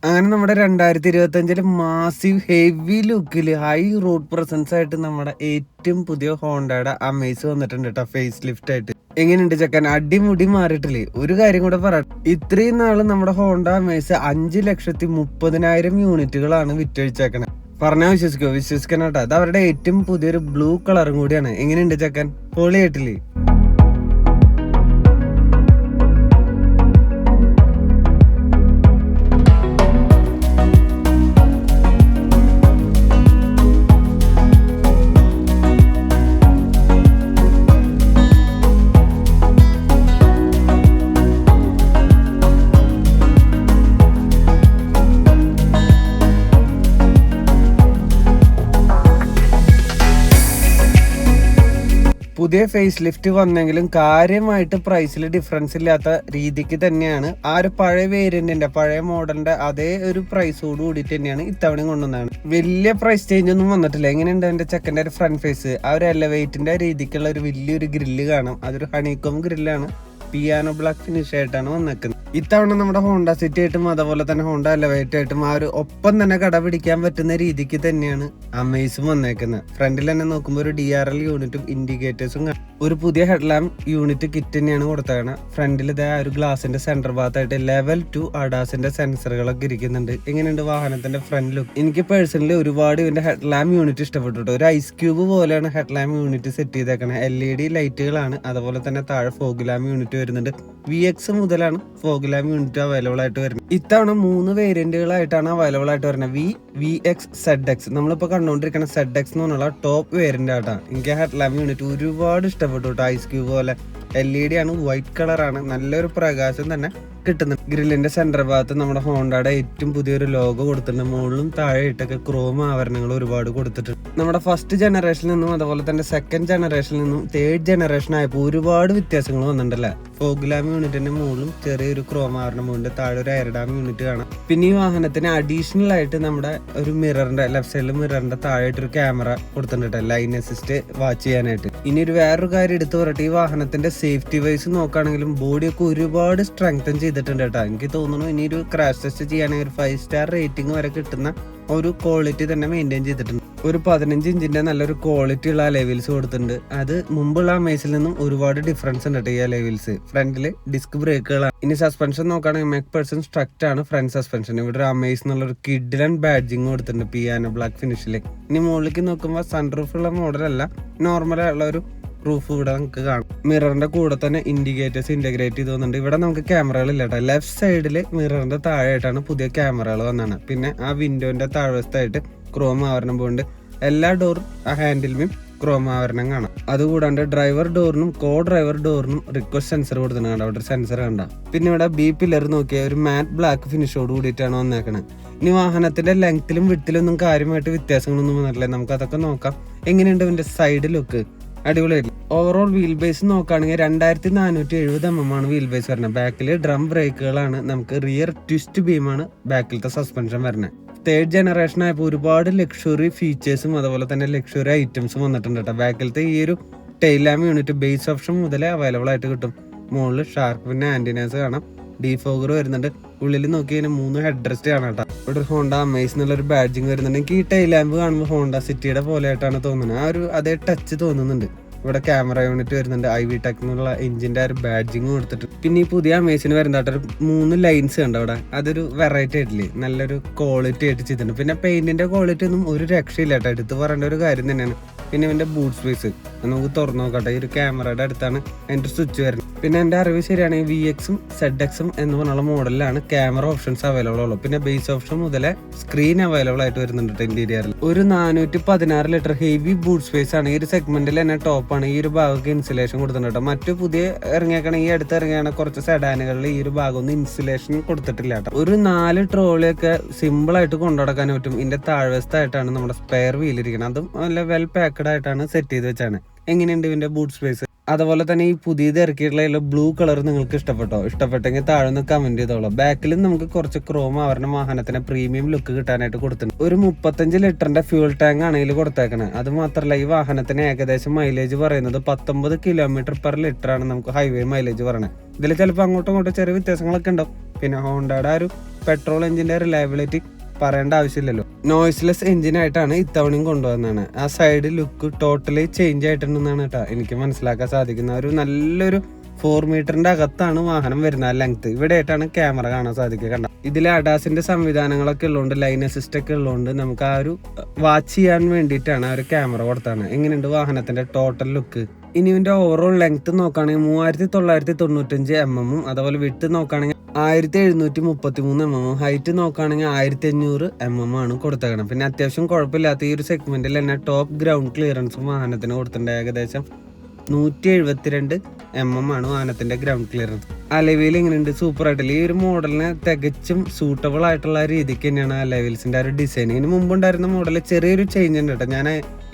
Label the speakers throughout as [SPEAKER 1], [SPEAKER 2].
[SPEAKER 1] അങ്ങനെ നമ്മുടെ 2025 massive heavy ലുക്കില് ഹൈ റോഡ് പ്രസൻസ് ആയിട്ട് നമ്മുടെ ഏറ്റവും പുതിയ ഹോണ്ടയുടെ അമേസ് വന്നിട്ടുണ്ട് കേട്ടോ, ഫേസ് ലിഫ്റ്റ് ആയിട്ട്. എങ്ങനെയുണ്ട് ചെക്കൻ? അടിമുടി മാറിയിട്ടില്ലേ? ഒരു കാര്യം കൂടെ പറയാം, ഇത്രയും നാള് നമ്മുടെ ഹോണ്ട അമേസ് 5,30,000 യൂണിറ്റുകളാണ് വിറ്റഴിച്ചേക്കണേ. പറഞ്ഞാൽ വിശ്വസിക്കാനാട്ടോ. അത് അവരുടെ ഏറ്റവും പുതിയൊരു ബ്ലൂ കളറും കൂടിയാണ്. എങ്ങനെയുണ്ട് ചെക്കൻ? പൊളിയായിട്ടില്ലേ? പുതിയ ഫേസ് ലിഫ്റ്റ് വന്നെങ്കിലും കാര്യമായിട്ട് പ്രൈസിൽ ഡിഫറൻസ് ഇല്ലാത്ത രീതിക്ക് തന്നെയാണ് ആ ഒരു പഴയ വേരിയന്റിന്റെ പഴയ മോഡലിന്റെ അതേ ഒരു പ്രൈസോട് കൂടിയിട്ട് തന്നെയാണ് ഇത്തവണ കൊണ്ടുവന്നതാണ്. വലിയ പ്രൈസ് ചേഞ്ച് ഒന്നും വന്നിട്ടില്ല. എങ്ങനെയുണ്ട് എന്റെ ചെക്കൻ്റെ ഒരു ഫ്രണ്ട് ഫേസ്? ആ ഒരു എലവേറ്റിന്റെ രീതിക്കുള്ള ഒരു വലിയൊരു ഗ്രില്ല് കാണാം. അതൊരു ഹണികോം ഗ്രില്ലാണ്, പിയാനോ ബ്ലാക്ക് ഫിനിഷ് ആയിട്ടാണ് വന്നേക്കുന്നത്. ഇത്തവണ നമ്മുടെ ഹോണ്ട സിറ്റി ആയിട്ടും അതുപോലെ തന്നെ ഹോണ്ട എലവേറ്റ് ആയിട്ടും ആ ഒരു ഒപ്പം തന്നെ കട പിടിക്കാൻ പറ്റുന്ന രീതിക്ക് തന്നെയാണ് അമേസും വന്നേക്കുന്നത്. ഫ്രണ്ടിൽ തന്നെ നോക്കുമ്പോൾ ഒരു DRL യൂണിറ്റും ഇൻഡിക്കേറ്റേഴ്സും ഒരു പുതിയ ഹെഡ്ലാമ്പ് യൂണിറ്റ് കിറ്റ് തന്നെയാണ് കൊടുത്തേക്കണം. ഫ്രണ്ടിൽ ഇതേ ആ ഒരു ഗ്ലാസിന്റെ സെന്റർ ഭാഗത്തായിട്ട് ലെവൽ 2 അഡാസിന്റെ സെൻസറുകളൊക്കെ ഇരിക്കുന്നുണ്ട്. എങ്ങനെയുണ്ട് വാഹനത്തിന്റെ ഫ്രണ്ട് ലുക്ക്? എനിക്ക് പേഴ്സണലി ഒരുപാട് ഇതിന്റെ ഹെഡ്ലാമ്പ് യൂണിറ്റ് ഇഷ്ടപ്പെട്ടു. ഒരു ഐസ് ക്യൂബ് പോലെയാണ് ഹെഡ്ലാമ്പ് യൂണിറ്റ് സെറ്റ് ചെയ്തേക്കണത്. LED ലൈറ്റുകളാണ്. അതുപോലെ തന്നെ താഴെ ഫോഗ് ലാമ്പ് യൂണിറ്റ് വരുന്നുണ്ട്. VX മുതലാണ് ഫോഗ് ലാമ്പ് യൂണിറ്റ് അവൈലബിൾ ആയിട്ട് വരുന്നത്. ഇത്തവണ 3 വേരിയന്റുകളായിട്ടാണ് അവൈലബിൾ ആയിട്ട് വരുന്നത്. VX ZX. നമ്മളിപ്പോ കണ്ടുകൊണ്ടിരിക്കുന്ന ZX എന്ന് പറഞ്ഞുള്ള ടോപ്പ് വേരിയന്റ് ആയിട്ടാണ്. എനിക്ക് ഹെഡ്ലാമ്പ് യൂണിറ്റ് ഒരുപാട് ഇഷ്ടപ്പെട്ടു. ഐസ് ക്യൂബ് പോലെ LED ആണ്, വൈറ്റ് കളറാണ്, നല്ലൊരു പ്രകാശം തന്നെ കിട്ടുന്നുണ്ട്. ഗ്രില്ലിന്റെ സെന്റർ ഭാഗത്ത് നമ്മുടെ ഹോണ്ടയുടെ ഏറ്റവും പുതിയൊരു ലോഗോ കൊടുത്തിട്ടുണ്ട്. മുകളിലും താഴെയിട്ടൊക്കെ ക്രോം ആവരണങ്ങൾ ഒരുപാട് കൊടുത്തിട്ടുണ്ട്. നമ്മുടെ ഫസ്റ്റ് ജനറേഷനിൽ നിന്നും അതുപോലെ തന്നെ സെക്കൻഡ് ജനറേഷനിൽ നിന്നും തേർഡ് ജനറേഷൻ ആയപ്പോൾ ഒരുപാട് വ്യത്യാസങ്ങൾ വന്നിട്ടുണ്ടല്ലേ. ഫോഗ് ലാമ്പ് യൂണിറ്റിന്റെ മുകളിലും ചെറിയൊരു ക്രോം ആവരണം ഉണ്ട്, താഴെ ഒരു എയർ ഡാം യൂണിറ്റ് കാണാം. പിന്നെ ഈ വാഹനത്തിന് അഡീഷണൽ ആയിട്ട് നമ്മുടെ ഒരു മിററിന്റെ ലെഫ്റ്റ് സൈഡിൽ മിററിന്റെ താഴെയായിട്ട് ഒരു ക്യാമറ കൊടുത്തിട്ടുണ്ട്, ലൈൻ അസിസ്റ്റ് വാച്ച് ചെയ്യാനായിട്ട്. ഇനി ഒരു വേറൊരു കാര്യം എടുത്തു പറയട്ടെ, ഈ വാഹനത്തിന്റെ സേഫ്റ്റി വൈസ് നോക്കുകയാണെങ്കിലും ബോഡിയൊക്കെ ഒരുപാട് സ്ട്രെങ്തൻ ചെയ്തിട്ടുണ്ട് കേട്ടോ. എനിക്ക് തോന്നുന്നു ഇനി ഒരു ക്രാഷ് ടെസ്റ്റ് ചെയ്യുകയാണെങ്കിൽ ഒരു 5 സ്റ്റാർ റേറ്റിംഗ് വരെ കിട്ടുന്ന ഒരു ക്വാളിറ്റി തന്നെ മെയിൻറ്റെയിൻ ചെയ്തിട്ടുണ്ട്. ഒരു 15 ഇഞ്ചിന്റെ നല്ലൊരു ക്വാളിറ്റി ഉള്ള അലൈവീൽസ് കൊടുത്തിട്ടുണ്ട്. അത് മുമ്പുള്ള അമേസിൽ നിന്നും ഒരുപാട് ഡിഫറൻസ് ഉണ്ട് ഈ അലൈവീൽസ്. ഫ്രണ്ടില് ഡിസ്ക് ബ്രേക്കുകളാണ്. ഇനി സസ്പെൻഷൻ നോക്കുകയാണെങ്കിൽ MEC% സ്ട്രക്റ്റ് ആണ് ഫ്രണ്ട് സസ്പെൻഷൻ. ഇവിടെ ഒരു അമേസ് എന്നുള്ളൊരു കിഡിലൻ ബാഡ്ജിങ് കൊടുത്തിട്ടുണ്ട് പിയാനോ ബ്ലാക്ക് ഫിനിഷില്. ഇനി മുകളിലേക്ക് നോക്കുമ്പോൾ സൺറൂഫ് ഉള്ള മോഡലല്ല, നോർമൽ ഉള്ള ഒരു റൂഫ് ഇവിടെ നമുക്ക് കാണാം. മിററിന്റെ കൂടെ തന്നെ ഇൻഡിക്കേറ്റേഴ്സ് ഇന്റഗ്രേറ്റ് ചെയ്തുണ്ട്. ഇവിടെ നമുക്ക് ക്യാമറകൾ ഇല്ല കേട്ടോ. ലെഫ്റ്റ് സൈഡില് മിററിന്റെ താഴെയായിട്ടാണ് പുതിയ ക്യാമറകൾ വന്നാണ്. പിന്നെ ആ വിൻഡോന്റെ താഴ്വശത്തായിട്ട് ക്രോം ആവരണം പോയിട്ടുണ്ട്. എല്ലാ ഡോർ ഹാൻഡിലും ക്രോം ആവരണം കാണാം. അതുകൂടാണ്ട് ഡ്രൈവർ ഡോറിനും കോ ഡ്രൈവർ ഡോറിനും റിക്വസ്റ്റ് സെൻസർ കൊടുത്തിട്ടുണ്ട്. അവിടെ ഒരു സെൻസർ കണ്ട. പിന്നെ ഇവിടെ B പില്ലർ നോക്കിയാൽ ഒരു മാറ്റ് ബ്ലാക്ക് ഫിനിഷോട് കൂടിയിട്ടാണ് വന്നേക്കണത്. ഇനി വാഹനത്തിന്റെ ലെങ്ത്തിലും വിട്ടിലൊന്നും കാര്യമായിട്ട് വ്യത്യാസങ്ങളൊന്നും വന്നിട്ടില്ല. നമുക്ക് അതൊക്കെ നോക്കാം. എങ്ങനെയുണ്ട് ഇതിന്റെ സൈഡ് ലുക്ക്? അടിപൊളിയായിട്ട്. ഓവറോൾ വീൽ ബേസ് നോക്കുകയാണെങ്കിൽ 2470 mm ആണ് വീൽ ബേസ് വരുന്നത്. ബാക്കില് ഡ്രം ബ്രേക്കുകളാണ്. നമുക്ക് റിയർ ട്വിസ്റ്റ് ബീമാണ് ബാക്കിലത്തെ സസ്പെൻഷൻ വരുന്നത്. തേർഡ് ജനറേഷൻ ആയപ്പോൾ ഒരുപാട് ലക്ഷറി ഫീച്ചേഴ്സും അതുപോലെ തന്നെ ലക്ഷറി ഐറ്റംസും വന്നിട്ടുണ്ട് കേട്ടോ. ബാക്കിലത്തെ ഈ ഒരു tail lamp unit base option മുതലേ അവൈലബിൾ ആയിട്ട് കിട്ടും. മുകളിൽ ഷാർക്ക് പിന്നെ ആന്റിനാസ് കാണാം. ഡീഫോഗർ വരുന്നുണ്ട്. ഉള്ളിൽ നോക്കി കഴിഞ്ഞാൽ 3 ഹെഡ് റെസ്റ്റ് കാണാം കേട്ടോ. ഇവിടെ ഹോണ്ട അമേസ് എന്നുള്ളൊരു ബാഡ്ജിങ് വരുന്നുണ്ട്. എനിക്ക് ഈ ടെയിൽ ലാമ്പ് കാണുമ്പോൾ ഹോണ്ട സിറ്റിയുടെ പോലെ ആയിട്ടാണ് തോന്നുന്നത്. ആ ഒരു അതേ ടച്ച് തോന്നുന്നുണ്ട്. ഇവിടെ ക്യാമറ യൂണിറ്റ് വരുന്നുണ്ട്. IV-Tech എന്നുള്ള എഞ്ചിന്റെ ആ ഒരു ബാഡ്ജിങ് കൊടുത്തിട്ട്. പിന്നെ ഈ പുതിയ അമേസിന് വരുന്നതായിട്ട് ഒരു 3 ലൈൻസ് കണ്ടോ അവിടെ. അതൊരു വെറൈറ്റി ആയിട്ടില്ലേ, നല്ലൊരു ക്വാളിറ്റി ആയിട്ട് ചെയ്തിട്ടുണ്ട്. പിന്നെ പെയിന്റിന്റെ ക്വാളിറ്റി ഒന്നും ഒരു രക്ഷയില്ല കേട്ടോ, എടുത്ത് പറയേണ്ട ഒരു കാര്യം തന്നെയാണ്. പിന്നെ ഇതിന്റെ ബൂട്ട് സ്പേസ് നമുക്ക് തുറന്നു നോക്കട്ടെ. ഈ ഒരു ക്യാമറയുടെ അടുത്താണ് അതിന്റെ സ്വിച്ച് വരുന്നത്. പിന്നെ എന്റെ അറിവ് ശരിയാണെങ്കിൽ VX-ഉം ZX-ഉം എന്ന് പറഞ്ഞുള്ള മോഡലിലാണ് ക്യാമറ ഓപ്ഷൻസ് അവൈലബിൾ ഉള്ളൂ. പിന്നെ ബേസ് ഓപ്ഷൻ മുതലേ സ്ക്രീൻ അവൈലബിൾ ആയിട്ട് വരുന്നുണ്ട് ഇന്റീരിയറിൽ. ഒരു 416 ലിറ്റർ ഹെവി ബൂട്ട് സ്പേസ് ആണ്. ഈ ഒരു സെഗ്മെന്റിൽ തന്നെ ടോപ്പാണ്. ഈ ഒരു ഭാഗമൊക്കെ ഇൻസുലേഷൻ കൊടുത്തിട്ടുണ്ട്. മറ്റു പുതിയ ഇറങ്ങിയേക്കണ ഈ അടുത്ത് ഇറങ്ങിയാണ് കുറച്ച് സെഡാനുകളിൽ ഈ ഒരു ഭാഗം ഒന്നും ഇൻസുലേഷൻ കൊടുത്തിട്ടില്ല കേട്ടോ. ഒരു 4 ട്രോളിയൊക്കെ സിമ്പിൾ ആയിട്ട് കൊണ്ടുനടക്കാൻ പറ്റും. ഇതിന്റെ താഴ്വശത്തായിട്ടാണ് നമ്മുടെ സ്പെയർ വീൽ ഇരിക്കുന്നത്. അതും നല്ല വെൽ പാക്കഡ് ആയിട്ടാണ് സെറ്റ് ചെയ്ത് വെച്ചാണ്. എങ്ങനെയുണ്ട് ഇതിന്റെ ബൂട്ട് സ്പേസ്? അതുപോലെ തന്നെ ഈ പുതിയത് ഇറക്കിയിട്ടുള്ള ബ്ലൂ കളർ നിങ്ങൾക്ക് ഇഷ്ടപ്പെട്ടോ? ഇഷ്ടപ്പെട്ടെങ്കിൽ താഴെ നിന്ന് കമന്റ് ചെയ്തോളാം. ബാക്കിലും നമുക്ക് കുറച്ച് ക്രോം ആവരണ വാഹനത്തിന് പ്രീമിയം ലുക്ക് കിട്ടാനായിട്ട് കൊടുത്തിട്ടുണ്ട്. ഒരു 35 ലിറ്ററിന്റെ ഫ്യൂൽ ടാങ്ക് ആണ് ഇതിൽ കൊടുത്തേക്കണേ. അത് മാത്രമല്ല ഈ വാഹനത്തിന് ഏകദേശം മൈലേജ് പറയുന്നത് 19 കിലോമീറ്റർ പെർ ലിറ്റർ ആണ് നമുക്ക് ഹൈവേ മൈലേജ് പറയണത്. ഇതിൽ ചിലപ്പോൾ അങ്ങോട്ടും ഇങ്ങോട്ടും ചെറിയ വ്യത്യാസങ്ങളൊക്കെ ഉണ്ടാവും. പിന്നെ ഹോണ്ടയുടെ ഒരു പെട്രോൾ എഞ്ചിന്റെ റിലയബിലിറ്റി പറയേണ്ട ആവശ്യമില്ലല്ലോ. നോയ്സ്ലെസ് എഞ്ചിനായിട്ടാണ് ഇത്തവണയും കൊണ്ടുവന്നതാണ്. ആ സൈഡ് ലുക്ക് ടോട്ടലി ചേഞ്ച് ആയിട്ടുണ്ടെന്നാണ് കേട്ടോ എനിക്ക് മനസ്സിലാക്കാൻ സാധിക്കുന്നത്. ഒരു നല്ലൊരു 4 മീറ്ററിന്റെ അകത്താണ് വാഹനം വരുന്നത്. ലെങ്ത് ഇവിടെ ആയിട്ടാണ് ക്യാമറ കാണാൻ സാധിക്കുക. കണ്ട ഇതിൽ അഡാസിന്റെ സംവിധാനങ്ങളൊക്കെ ഉള്ളതുകൊണ്ട് ലൈൻ അസിസ്റ്റ് ഒക്കെ ഉള്ളതുകൊണ്ട് നമുക്ക് ആ ഒരു വാച്ച് ചെയ്യാൻ വേണ്ടിയിട്ടാണ് ആ ഒരു ക്യാമറ കൊടുത്താണ്. എങ്ങനെയുണ്ട് വാഹനത്തിന്റെ ടോട്ടൽ ലുക്ക്? ഇനി ഇതിന്റെ ഓവറോൾ ലെങ്ത് നോക്കുകയാണെങ്കിൽ 3995 mm, അതുപോലെ വിട്ട് നോക്കുകയാണെങ്കിൽ 1733 mm, ഹൈറ്റ് നോക്കുകയാണെങ്കിൽ 1500 mm ആണ് കൊടുത്തേക്കണം. പിന്നെ അത്യാവശ്യം കുഴപ്പമില്ലാത്ത ഈ ഒരു സെഗ്മെന്റിൽ തന്നെ ടോപ്പ് ഗ്രൗണ്ട് ക്ലിയറൻസും വാഹനത്തിന് കൊടുത്തിട്ടുണ്ട്. ഏകദേശം 172 mm ആണ് വാഹനത്തിന്റെ ഗ്രൗണ്ട് ക്ലിയറൻസ്. അലവീൽ എങ്ങനെയുണ്ട്? സൂപ്പർ ആയിട്ടില്ല. ഈ ഒരു മോഡലിന് തികച്ചും സൂട്ടബിൾ ആയിട്ടുള്ള രീതിക്ക് തന്നെയാണ് അലവീൽസിന്റെ ആ ഒരു ഡിസൈൻ. ഇതിന് മുമ്പുണ്ടായിരുന്ന മോഡലിൽ ചെറിയൊരു ചേഞ്ച് ഉണ്ട് കേട്ടോ. ഞാൻ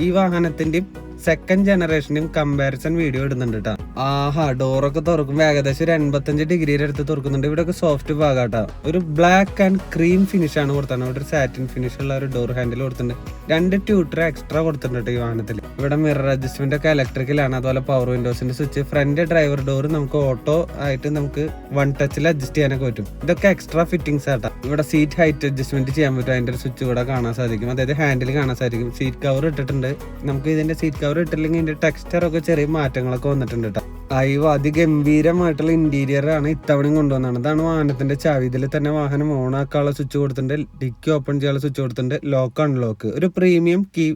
[SPEAKER 1] ഈ വാഹനത്തിന്റെയും സെക്കൻഡ് ജനറേഷന്റെയും കമ്പാരിസൺ വീഡിയോ ഇടുന്നുണ്ട് കേട്ടോ. ആഹാ, ഡോറൊക്കെ തുറക്കുമ്പോൾ ഏകദേശം ഒരു 85 ഡിഗ്രിയുടെ അടുത്ത് തുറക്കുന്നുണ്ട്. ഇവിടെ ഒക്കെ സോഫ്റ്റ് ഭാഗാട്ടോ. ഒരു ബ്ലാക്ക് ആൻഡ് ക്രീം ഫിനിഷ് ആണ് കൊടുത്തത്. ഇവിടെ ഒരു സാറ്റിൻ ഫിനിഷ് ഉള്ള ഒരു ഡോർ ഹാൻഡിൽ കൊടുത്തിട്ടുണ്ട്. 2 ട്യൂട്ടർ എക്സ്ട്രാ കൊടുത്തിട്ടുണ്ട് ഈ വാഹനത്തിൽ. ഇവിടെ മിറർ അഡ്ജസ്റ്റ്മെന്റ് ഒക്കെ ഇലക്ട്രിക്കലാണ്. അതുപോലെ പവർ വിൻഡോസിന്റെ സ്വിച്ച്, ഫ്രണ്ട് ഡ്രൈവർ ഡോർ നമുക്ക് ഓട്ടോ ആയിട്ട് നമുക്ക് 1 ടച്ചിൽ അഡ്ജസ്റ്റ് ചെയ്യാനൊക്കെ പറ്റും. ഇതൊക്കെ എക്സ്ട്രാ ഫിറ്റിംഗ്സ് ആട്ടാ. ഇവിടെ സീറ്റ് ഹൈറ്റ് അഡ്ജസ്റ്റ്മെന്റ് ചെയ്യാൻ പറ്റും. അതിന്റെ ഒരു സ്വിച്ച് ഇവിടെ കാണാൻ സാധിക്കും. അതായത് ഹാൻഡിൽ കാണാൻ സാധിക്കും. സീറ്റ് കവർ ഇട്ടിട്ടുണ്ട്. നമുക്ക് ഇതിന്റെ സീറ്റ് കവർ ഇട്ടില്ലെങ്കിൽ ഇതിന്റെ ടെക്സ്ചർ ഒക്കെ ചെറിയ മാറ്റങ്ങളൊക്കെ വന്നിട്ടുണ്ട് കേട്ടോ. അയ്യോ, അതിഗംഭീരമായിട്ടുള്ള ഇന്റീരിയർ ആണ് ഇത്തവണയും കൊണ്ടുവന്നാണ്. ഇതാണ് വാഹനത്തിന്റെ ചാവി. ഇതിൽ തന്നെ വാഹനം ഓൺ ആക്കാനുള്ള സ്വിച്ച് കൊടുത്തിട്ടുണ്ട്. ഡിക്കി ഓപ്പൺ ചെയ്യാനുള്ള സ്വിച്ച് കൊടുത്തിട്ടുണ്ട്. ലോക്ക് അൺലോക്ക്, ഒരു പ്രീമിയം കീ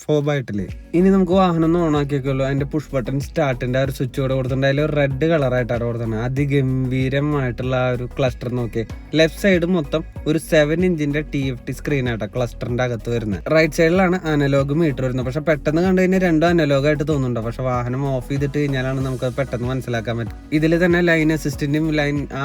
[SPEAKER 1] ഫോബ് ആയിട്ടില്ലേ. ഇനി നമുക്ക് വാഹനം ഒന്ന് ഓൺ ആക്കിയൊക്കെയുള്ളൂ. അതിന്റെ പുഷ് ബട്ടൺ സ്റ്റാർട്ടിന്റെ ആ ഒരു സ്വിച്ച് കൂടെ കൊടുത്തിട്ടുണ്ട്. അതിൽ റെഡ് കളറായിട്ടാണ് കൊടുത്തിട്ടുണ്ട്. അതിഗംഭീരമായിട്ടുള്ള ആ ഒരു ക്ലസ്റ്റർ നോക്കിയേ. ലെഫ്റ്റ് സൈഡ് മൊത്തം ഒരു 7 ഇഞ്ചിന്റെ TFT സ്ക്രീൻ ആയിട്ടാണ് ക്ലസ്റ്ററിന്റെ അകത്ത് വരുന്നത്. റൈറ്റ് സൈഡിലാണ് അനലോഗ് മീറ്റർ വരുന്നത്. പക്ഷെ പെട്ടെന്ന് കണ്ടു കഴിഞ്ഞാൽ 2 അനലോഗ് ആയിട്ട് തോന്നുന്നുണ്ടോ? പക്ഷെ വാഹനം ഓഫ് ചെയ്തിട്ട് കഴിഞ്ഞാലാണ് നമുക്ക് പെട്ടെന്ന് മനസ്സിലാക്കാൻ പറ്റും. ഇതിൽ തന്നെ ലൈൻ അസിസ്റ്റന്റും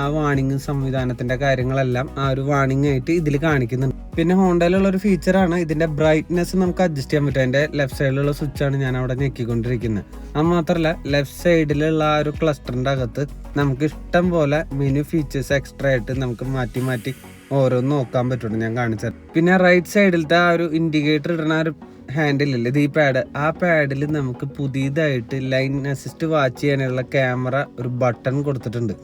[SPEAKER 1] ആ വാണിംഗ് സംവിധാനത്തിന്റെ കാര്യങ്ങളെല്ലാം ആ ഒരു വാണിംഗ് ആയിട്ട് ഇതിൽ കാണിക്കുന്നുണ്ട്. പിന്നെ ഹോണ്ടയിലുള്ള ഒരു ഫീച്ചറാണ് ഇതിന്റെ ബ്രൈറ്റ്നെസ് നമുക്ക് അഡ്ജസ്റ്റ് ചെയ്യാൻ പറ്റും. അതിന്റെ ലെഫ്റ്റ് സൈഡിലുള്ള സ്വിച്ചാണ് ഞാൻ അവിടെ ഞെക്കിക്കൊണ്ടിരിക്കുന്നത്. അത് മാത്രമല്ല ലെഫ്റ്റ് സൈഡിലുള്ള ആ ഒരു ക്ലസ്റ്ററിന്റെ അകത്ത് നമുക്ക് ഇഷ്ടം പോലെ മെനു ഫീച്ചേഴ്സ് എക്സ്ട്രാ ആയിട്ട് നമുക്ക് മാറ്റി മാറ്റി ഓരോന്ന് നോക്കാൻ പറ്റുള്ളൂ. ഞാൻ കാണിച്ചത്. പിന്നെ റൈറ്റ് സൈഡിലത്തെ ആ ഒരു ഇൻഡിക്കേറ്റർ ഇടുന്ന ആ ഒരു ഹാൻഡിലില്ലേ, ഇത് ഈ പാഡ്, ആ പാഡിൽ നമുക്ക് പുതിയതായിട്ട് ലൈൻ അസിസ്റ്റ് വാച്ച് ചെയ്യാനുള്ള ക്യാമറ ഒരു ബട്ടൺ കൊടുത്തിട്ടുണ്ട്.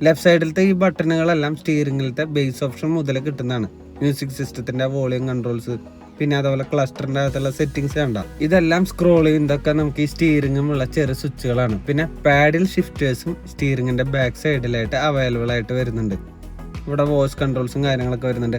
[SPEAKER 1] ലെഫ്റ്റ് സൈഡിലത്തെ ഈ ബട്ടണുകളെല്ലാം സ്റ്റിയറിംഗിലത്തെ ബേസ് ഓപ്ഷൻ മുതൽ കിട്ടുന്നതാണ്. മ്യൂസിക് സിസ്റ്റത്തിന്റെ വോളിയം കൺട്രോൾസ്, പിന്നെ അതുപോലെ ക്ലസ്റ്ററിന്റെ അകത്തുള്ള സെറ്റിംഗ്സ് കണ്ട ഇതെല്ലാം സ്ക്രോൾ ചെയ്യുന്നതൊക്കെ നമുക്ക് ഈ സ്റ്റിയറിംഗുമുള്ള ചെറിയ സ്വിച്ചുകളാണ്. പിന്നെ പാഡിൽ ഷിഫ്റ്റേഴ്സും സ്റ്റിയറിംഗിന്റെ ബാക്ക് സൈഡിലായിട്ട് അവൈലബിൾ ആയിട്ട് വരുന്നുണ്ട്. ഇവിടെ വോയിസ് കൺട്രോൾസും കാര്യങ്ങളൊക്കെ വരുന്നുണ്ട്.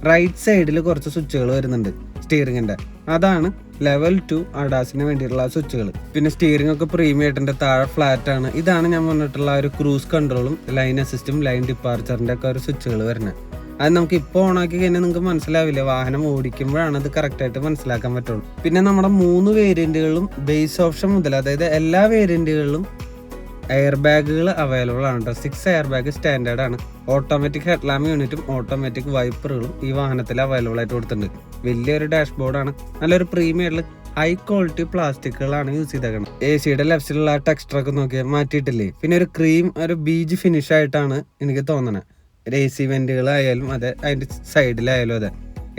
[SPEAKER 1] റൈറ്റ് സൈഡിൽ കുറച്ച് സ്വിച്ചുകൾ വരുന്നുണ്ട് സ്റ്റിയറിംഗിന്റെ. അതാണ് ലെവൽ 2 അഡാസിന് വേണ്ടിയിട്ടുള്ള സ്വിച്ചുകൾ. പിന്നെ സ്റ്റിയറിംഗ് ഒക്കെ പ്രീമിയം ആയിട്ടുണ്ട്. താഴെ ഫ്ലാറ്റ് ആണ്. ഇതാണ് ഞാൻ പറഞ്ഞിട്ടുള്ള ഒരു ക്രൂസ് കൺട്രോളും ലൈൻ അസിസ്റ്റും ലൈൻ ഡിപ്പാർച്ചറിന്റെ ഒക്കെ ഒരു സ്വിച്ചുകൾ വരുന്നത്. അത് നമുക്ക് ഇപ്പോൾ ഓണാക്കി കഴിഞ്ഞാൽ നിങ്ങൾക്ക് മനസ്സിലാവില്ല. വാഹനം ഓടിക്കുമ്പോഴാണ് അത് കറക്റ്റ് ആയിട്ട് മനസ്സിലാക്കാൻ പറ്റുള്ളൂ. പിന്നെ നമ്മുടെ 3 വേരിയന്റുകളിലും ബേസ് ഓപ്ഷൻ മുതൽ, അതായത് എല്ലാ വേരിയന്റുകളിലും എയർ ബാഗുകൾ അവൈലബിൾ ആണ് കേട്ടോ. 6 എയർ ബാഗ് സ്റ്റാൻഡേർഡ് ആണ്. ഓട്ടോമാറ്റിക് ഹെഡ്ലാമ്പ് യൂണിറ്റും ഓട്ടോമാറ്റിക് വൈപ്പറുകളും ഈ വാഹനത്തിൽ അവൈലബിൾ ആയിട്ട് കൊടുത്തിട്ടുണ്ട്. വലിയൊരു ഡാഷ്ബോർഡാണ്. നല്ലൊരു പ്രീമിയറിൽ ഹൈ ക്വാളിറ്റി പ്ലാസ്റ്റിക്കുകളാണ് യൂസ് ചെയ്തേക്കുന്നത്. AC-യുടെ ലെഫ്റ്റിലുള്ള ടെക്സ്ചർ ഒക്കെ നോക്കിയാൽ മാറ്റിയിട്ടില്ലേ. പിന്നെ ഒരു ക്രീം, ഒരു ബീജ് ഫിനിഷ് ആയിട്ടാണ് എനിക്ക് തോന്നണത്. AC വെന്റുകളായാലും അതെ, അതിന്റെ സൈഡിലായാലും അതെ.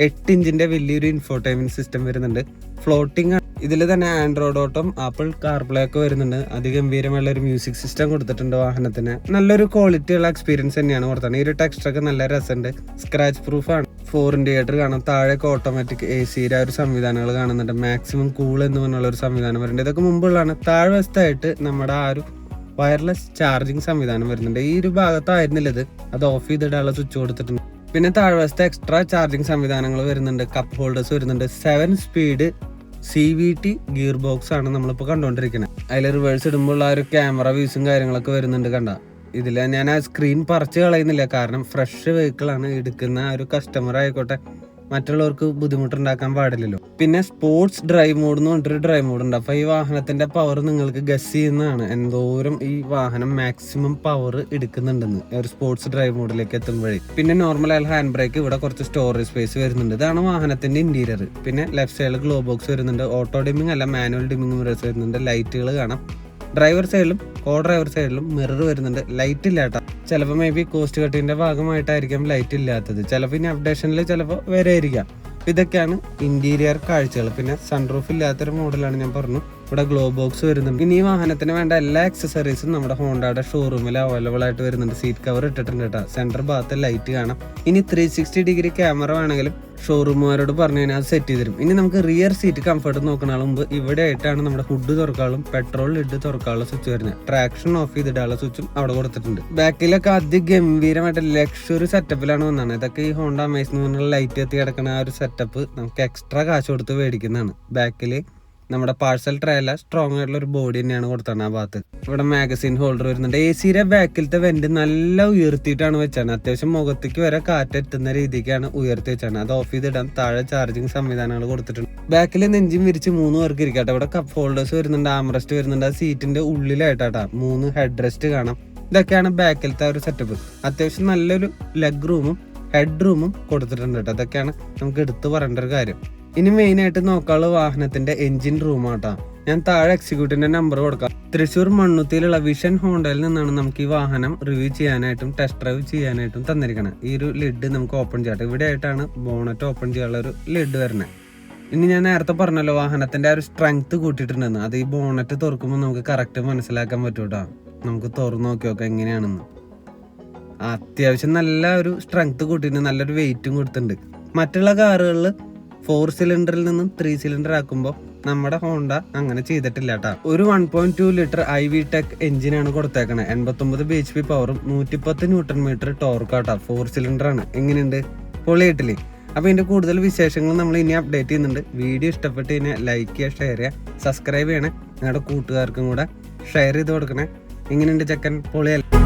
[SPEAKER 1] 8 ഇഞ്ചിന്റെ വലിയൊരു ഇൻഫോർടൈൻമെന്റ് സിസ്റ്റം വരുന്നുണ്ട്. ഫ്ലോട്ടിംഗ്. ഇതിൽ തന്നെ ആൻഡ്രോയിഡ് ഓട്ടം, ആപ്പിൾ കാർപ്ലേ ഒക്കെ വരുന്നുണ്ട്. അതിഗംഭീരമുള്ള ഒരു മ്യൂസിക് സിസ്റ്റം കൊടുത്തിട്ടുണ്ട് വാഹനത്തിന്. നല്ലൊരു ക്വാളിറ്റി ഉള്ള എക്സ്പീരിയൻസ് തന്നെയാണ് കൊടുത്തത്. ഈ ഒരു ടെക്സ്ചർ ഒക്കെ നല്ല രസമുണ്ട്. സ്ക്രാച്ച് പ്രൂഫ് ആണ്. 4 ഇൻഡിക്കേറ്റർ കാണാം. താഴേക്ക് ഓട്ടോമാറ്റിക് AC-യുടെ ഒരു സംവിധാനങ്ങൾ കാണുന്നുണ്ട്. മാക്സിമം കൂൾ എന്ന് പറഞ്ഞുള്ള ഒരു സംവിധാനം വരുന്നുണ്ട്. ഇതൊക്കെ മുമ്പുള്ളതാണ്. താഴെ വശത്തായിട്ട് നമ്മുടെ ആ ഒരു വയർലെസ് ചാർജിങ് സംവിധാനം വരുന്നുണ്ട്. ഈ ഒരു ഭാഗത്തായിരുന്നില്ല ഇത്. അത് ഓഫ് ചെയ്തിടാനുള്ള സ്വിച്ച് കൊടുത്തിട്ടുണ്ട്. പിന്നെ താഴ്വശത്തെ എക്സ്ട്രാ ചാർജിങ് സംവിധാനങ്ങൾ വരുന്നുണ്ട്. കപ്പ് ഹോൾഡേഴ്സ് വരുന്നുണ്ട്. 7 സ്പീഡ് CVT ഗിയർ ബോക്സ് ആണ് നമ്മളിപ്പോൾ കണ്ടുകൊണ്ടിരിക്കുന്നത്. അതിൽ റിവേഴ്സ് ഇടുമ്പോൾ ആ ഒരു ക്യാമറ വ്യൂസും കാര്യങ്ങളൊക്കെ വരുന്നുണ്ട്. കണ്ട ഇതിൽ ഞാൻ ആ സ്ക്രീൻ പറിച്ച് കളയുന്നില്ല. കാരണം ഫ്രഷ് വെഹിക്കിളാണ്. എടുക്കുന്ന ആ ഒരു കസ്റ്റമർ ആയിക്കോട്ടെ, മറ്റുള്ളവർക്ക് ബുദ്ധിമുട്ടുണ്ടാക്കാൻ പാടില്ലല്ലോ. പിന്നെ സ്പോർട്സ് ഡ്രൈവ് മോഡ് എന്ന് പറഞ്ഞിട്ടൊരു ഡ്രൈവ് മോഡ് ഉണ്ട്. അപ്പോൾ ഈ വാഹനത്തിന്റെ പവർ നിങ്ങൾക്ക് ഗസ് ചെയ്യുന്നതാണ് എന്തോരം ഈ വാഹനം മാക്സിമം പവർ എടുക്കുന്നുണ്ടെന്ന് ഒരു സ്പോർട്സ് ഡ്രൈവ് മോഡിലേക്ക് എത്തുമ്പോഴേ. പിന്നെ നോർമൽ ആയ ഹാൻഡ് ബ്രേക്ക്, ഇവിടെ കുറച്ച് സ്റ്റോറേജ് സ്പേസ് വരുന്നുണ്ട്. ഇതാണ് വാഹനത്തിന്റെ ഇന്റീരിയർ. പിന്നെ ലെഫ്റ്റ് സൈഡിൽ ഗ്ലോ ബോക്സ് വരുന്നുണ്ട്. ഓട്ടോ ഡിമ്മിങ് അല്ല, മാനുവൽ ഡിമ്മിങ് മിറേഴ്സ് വരുന്നുണ്ട്. ലൈറ്റുകൾ കാണാം. ഡ്രൈവർ സൈഡിലും കോ ഡ്രൈവർ സൈഡിലും മിറർ വരുന്നുണ്ട്. ലൈറ്റ് ഇല്ല കേട്ടോ. ചിലപ്പോൾ മേ ബി കോസ്റ്റ് കട്ടിന്റെ ഭാഗമായിട്ടായിരിക്കാം ലൈറ്റ് ഇല്ലാത്തത്. ചിലപ്പോൾ ഇനി അപ്ഡേഷനിൽ ചിലപ്പോൾ വരെ ആയിരിക്കാം. ഇതൊക്കെയാണ് ഇന്റീരിയർ കാഴ്ചകൾ. പിന്നെ സൺറൂഫ് ഇല്ലാത്തൊരു മോഡലാണ് ഞാൻ പറഞ്ഞു. ഇവിടെ ഗ്ലോ ബോക്സ് വരുന്നുണ്ട്. ഇനി ഈ വാഹനത്തിന് വേണ്ട എല്ലാ ആക്സസറീസും നമ്മുടെ ഹോണ്ടയുടെ ഷോറൂമിൽ അവൈലബിൾ ആയിട്ട് വരുന്നുണ്ട്. സീറ്റ് കവർ ഇട്ടിട്ടുണ്ട് കേട്ടോ. സെന്റർ ഭാഗത്ത് ലൈറ്റ് കാണാം. ഇനി 360 ഡിഗ്രി ക്യാമറ വേണമെങ്കിലും ഷോറൂമുകാരോട് പറഞ്ഞു കഴിഞ്ഞാൽ അത് സെറ്റ് ചെയ്ത് തരും. ഇനി നമുക്ക് റിയർ സീറ്റ് കംഫർട്ട് നോക്കണ മുമ്പ് ഇവിടെ ആയിട്ടാണ് നമ്മുടെ ഹുഡ് തുറക്കാളും പെട്രോൾ ലിഡ് തുറക്കാനുള്ള സ്വിച്ച് വരുന്നത്. ട്രാക്ഷൻ ഓഫ് ചെയ്തിടാനുള്ള സ്വിച്ചും അവിടെ കൊടുത്തിട്ടുണ്ട്. ബാക്കിലൊക്കെ അതിഗംഭീരമായിട്ട് ലക്ഷറി സെറ്റപ്പിലാണ് വന്നതാണ്. ഇതൊക്കെ ഈ ഹോണ്ട അമേസ് എന്ന് പറഞ്ഞ ലൈറ്റ് എത്തി കിടക്കുന്ന ആ ഒരു സെറ്റപ്പ് നമുക്ക് എക്സ്ട്രാ കാശ് കൊടുത്ത് മേടിക്കുന്നതാണ്. ബാക്കില് നമ്മുടെ പാഴ്സൽ ട്രയല സ്ട്രോങ് ആയിട്ടുള്ള ഒരു ബോഡി തന്നെയാണ് കൊടുത്താണ് ആ ഭാഗത്ത്. ഇവിടെ മാഗസിൻ ഹോൾഡർ വരുന്നുണ്ട്. AC-യുടെ ബാക്കിലത്തെ വെന്റ് നല്ല ഉയർത്തിയിട്ടാണ് വെച്ചാണ്. അത്യാവശ്യം മുഖത്തേക്ക് വരെ കാറ്റെത്തുന്ന രീതിക്കാണ് ഉയർത്തി വെച്ചാണ്. അത് ഓഫ് ചെയ്തിടാൻ താഴെ ചാർജിങ് സംവിധാനങ്ങൾ കൊടുത്തിട്ടുണ്ട്. ബാക്കിൽ നെഞ്ചും വിരിച്ച് 3 പേർക്ക് ഇരിക്കട്ടെ. ഇവിടെ കപ്പ് ഹോൾഡേഴ്സ് വരുന്നുണ്ട്, ആംറസ്റ്റ് വരുന്നുണ്ട്. ആ സീറ്റിന്റെ ഉള്ളിലായിട്ടാ 3 ഹെഡ് റെസ്റ്റ് കാണാം. ഇതൊക്കെയാണ് ബാക്കിലത്തെ ഒരു സെറ്റപ്പ്. അത്യാവശ്യം നല്ലൊരു ലെഗ് റൂമും ഹെഡ് റൂമും കൊടുത്തിട്ടുണ്ട് കേട്ടോ. അതൊക്കെയാണ് നമുക്ക് എടുത്തു പറയേണ്ട ഒരു കാര്യം. ഇനി മെയിൻ ആയിട്ട് നോക്കാനുള്ള വാഹനത്തിന്റെ എഞ്ചിൻ റൂമാട്ടാ. ഞാൻ താഴെ എക്സിക്യൂട്ടീവിന്റെ നമ്പർ കൊടുക്കാം. തൃശ്ശൂർ മണ്ണുത്തിയിലുള്ള വിഷൻ ഹോണ്ടയിൽ നിന്നാണ് നമുക്ക് ഈ വാഹനം റിവ്യൂ ചെയ്യാനായിട്ടും ടെസ്റ്റ് ഡ്രൈവ് ചെയ്യാനായിട്ടും തന്നിരിക്കണം. ഈ ഒരു ലിഡ് നമുക്ക് ഓപ്പൺ ചെയ്യാം. ഇവിടെ ആയിട്ടാണ് ബോണറ്റ് ഓപ്പൺ ചെയ്യാനുള്ള ഒരു ലിഡ് വരുന്നത്. ഇനി ഞാൻ നേരത്തെ പറഞ്ഞല്ലോ വാഹനത്തിന്റെ ആ ഒരു സ്ട്രെങ്ത് കൂട്ടിയിട്ടുണ്ടെന്ന്. അത് ഈ ബോണറ്റ് തുറക്കുമ്പോൾ നമുക്ക് കറക്റ്റ് മനസ്സിലാക്കാൻ പറ്റൂട്ടാ. നമുക്ക് തുറന്നു നോക്കി നോക്കാം എങ്ങനെയാണെന്ന്. അത്യാവശ്യം നല്ല ഒരു സ്ട്രെങ്ത് കൂട്ടിയിട്ടുണ്ട്, നല്ലൊരു വെയിറ്റും കൊടുത്തിട്ടുണ്ട്. മറ്റുള്ള കാറുകളിൽ 4 സിലിണ്ടറിൽ നിന്നും 3 സിലിണ്ടർ ആക്കുമ്പോൾ നമ്മുടെ ഹോണ്ട അങ്ങനെ ചെയ്തിട്ടില്ല കേട്ടോ. ഒരു 1.2 ലിറ്റർ IV-Tech എഞ്ചിനാണ് കൊടുത്തേക്കണത്. 89 bhp പവറും 110 Nm ടോർക്കാട്ടോ. 4 സിലിണ്ടർ ആണ്. എങ്ങനെയുണ്ട്? പൊളിയായിട്ടില്ലേ? അപ്പോൾ ഇതിന്റെ കൂടുതൽ വിശേഷങ്ങൾ നമ്മൾ ഇനി അപ്ഡേറ്റ് ചെയ്യുന്നുണ്ട്. വീഡിയോ ഇഷ്ടപ്പെട്ട് കഴിഞ്ഞാൽ ലൈക്ക് ചെയ്യുക, ഷെയർ ചെയ്യുക, സബ്സ്ക്രൈബ് ചെയ്യണേ. നിങ്ങളുടെ കൂട്ടുകാർക്കും കൂടെ ഷെയർ ചെയ്ത് കൊടുക്കണേ. എങ്ങനെയുണ്ട് ചെക്കൻ? പൊളിയല്ല?